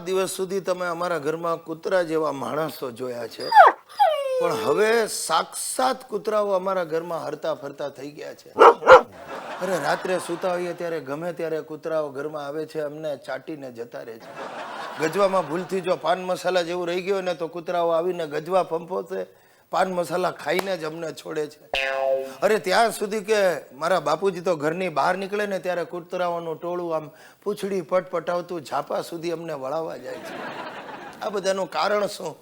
દિવસ સુધી તમે અમારા ઘરમાં કૂતરા જેવા માણસો જોયા છે, પણ હવે સાક્ષાત કૂતરાઓ અમારા ઘરમાં હરતા ફરતા થઈ ગયા છે. અરે રાત્રે સૂતા હોઈએ ત્યારે ગમે ત્યારે કૂતરાઓ ઘરમાં આવે છે, અમને ચાટીને જતા રહે છે. ગજવામાં ભૂલથી જો પાન મસાલા જેવું રહી ગયો ને તો કૂતરાઓ આવીને ગજવા પંપોશે, પાન મસાલા ખાઈને જ અમને છોડે છે. અરે ત્યાં સુધી કે મારા બાપુજી તો ઘરની બહાર નીકળે ને ત્યારે કૂતરાઓનું ટોળું આમ પૂંછડી પટપટાવતું ઝાપા સુધી અમને વળાવવા જાય છે. આ બધાનું કારણ શું?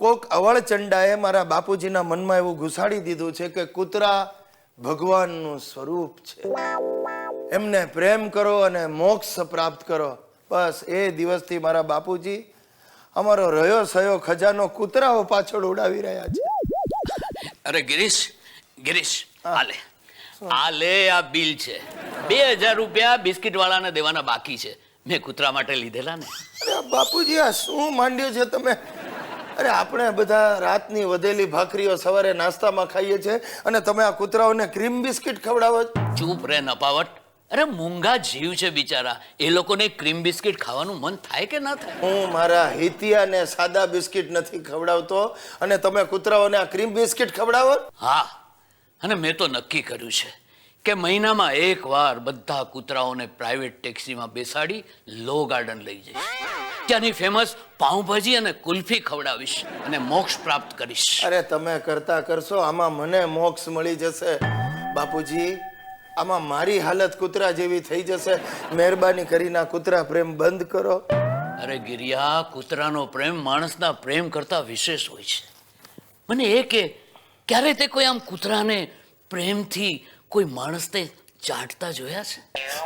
કોક અવળચંડાએ મારા બાપુજીના મનમાં એવું ઘુસાડી દીધું છે કે કૂતરા ભગવાનનું સ્વરૂપ છે, એમને પ્રેમ કરો અને મોક્ષ પ્રાપ્ત કરો. બસ એ દિવસથી મારા બાપુજી અમારો રહ્યો સયો ખજાનો કૂતરાઓ પાછળ ઉડાવી રહ્યા છે. અરે ગિરીશ આ લે આ બિલ છે. 2000 રૂપિયા બિસ્કિટ વાળાને દેવાના બાકી છે. મેં કૂતરા માટે લીધેલા ને. અરે બાપુજી આ શું માંડ્યું છે તમે? અરે આપણે બધા રાતની વધેલી ભાખરીઓ સવારે નાસ્તામાં ખાઈએ છીએ અને તમે આ કૂતરાઓને ક્રીમ બિસ્કિટ ખવડાવો છો? ચૂપ રે નપાવટ. અરે મૂંગા જીવ છે બિચારા, એ લોકોને ક્રીમ બિસ્કિટ ખાવાનું મન થાય કે ના થાય? હું મારા હિતિયાને સાદા બિસ્કિટ નથી ખવડાવતો અને તમે કૂતરાઓને આ ક્રીમ બિસ્કિટ ખવડાવો? હા, અને મેં તો નક્કી કર્યું છે કે મહિનામાં એકવાર બધા કૂતરાઓને પ્રાઇવેટ ટેક્સીમાં બેસાડી લો ગાર્ડન લઈ જઈશ. ત્યાંની ફેમસ પાઉંભાજી અને કુલ્ફી ખવડાવીશ અને મોક્ષ પ્રાપ્ત કરીશ. અરે તમે કરતા કરશો, આમાં મને મોક્ષ મળી જશે. બાપુજી આમાં મારી હાલત કૂતરા જેવી થઈ જશે. મહેરબાની કરીને આ કૂતરા પ્રેમ બંધ કરો. અરે ગિરિયા, કૂતરાનો પ્રેમ માણસના પ્રેમ કરતા વિશેષ હોય છે. મને એ કે ક્યારે તે કોઈ આમ કૂતરાને પ્રેમથી કોઈ માણસને ચાટતા જોયા છે?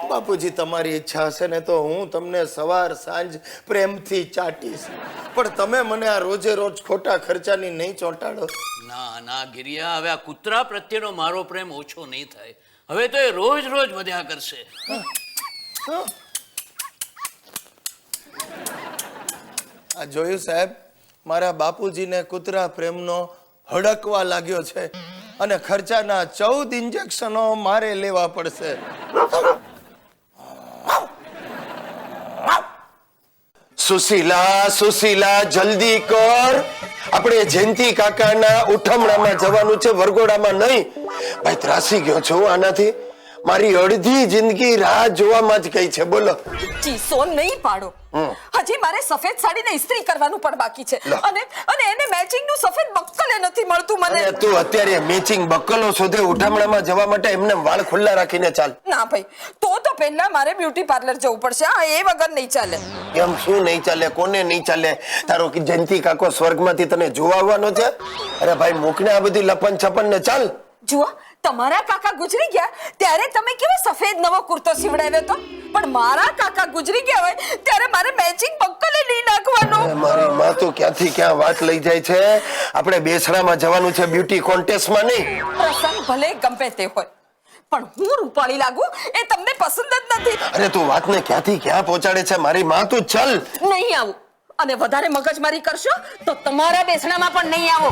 બાપુજી તમારી ઈચ્છા હશે ને તો હું તમને સવાર સાંજ પ્રેમથી ચાટીશ, પણ તમે મને આ રોજે રોજ ખોટા ખર્ચાની નહીં ચોંટાડો. ના ગિરિયા, હવે આ કૂતરા પ્રત્યેનો મારો પ્રેમ ઓછો નહીં થાય. હવે તો એ રોજ વધ્યા કરશે. આ જોયું સાહેબ, મારા બાપુજીને કૂતરા પ્રેમનો હડકવા લાગ્યો છે અને ખર્ચાના 14 ઇન્જેક્શનો મારે લેવા પડશે. સુશીલા જલ્દી કર, આપણે જયંતિ કાકાના ઉઠમણામાં જવાનું છે, વરઘોડામાં નહીં. ભાઈ ત્રાસી ગયો છું આનાથી. મારી અડધી જિંદગી રાહ જોવામાં જ ગઈ છે. બોલો. ચીસો નહીં પાડો. હજી મારે સફેદ સાડીને ઇસ્ત્રી કરવાનું પણ બાકી છે અને એને મેચિંગ નું સફેદ બક્કલે નથી મળતું મને. અને તું અત્યારે મેચિંગ બક્કલો શોધે ઉઠામણામાં જવા માટે એમને વાળ ખુલ્લા રાખીને ચાલ. ના ભાઈ, તો પહેલા મારે બ્યુટી પાર્લર જવું પડશે. હા, એ વગર નહીં ચાલે. એમ શું નહીં ચાલે? કોને નહીં ચાલે? તારો કે જયંતિ કાકો સ્વર્ગમાંથી તને જોવા આવવાનો છે? અરે ભાઈ મૂકને આ બધી લપન છપન ને ચાલ. જુઓ, તમારા કાકા ગુજરી ગયા ત્યારે તમે કેવો સફેદ નવો કુર્તો સીવડાવ્યો તો, પણ મારા કાકા ગુજરી ગયા હોય ત્યારે મારે મેચિંગ બક્કલે લઈ નાખવાનો. મારી માં તો ક્યાંથી ક્યાં વાત લઈ જાય છે. આપણે બેસડામાં જવાનું છે, બ્યુટી કોન્ટેસ્ટમાં નહીં. પ્રસંગ ભલે ગમે તે હોય, પણ હું રૂપાળી લાગુ એ તમને પસંદ જ નથી. અરે તું વાતને ક્યાંથી ક્યાં પહોંચાડે છે મારી માં? તું ચાલ. નહીં આવું, અને વધારે મગજમારી કરશો તો તમારા બેસણામાં પણ નહીં આવો.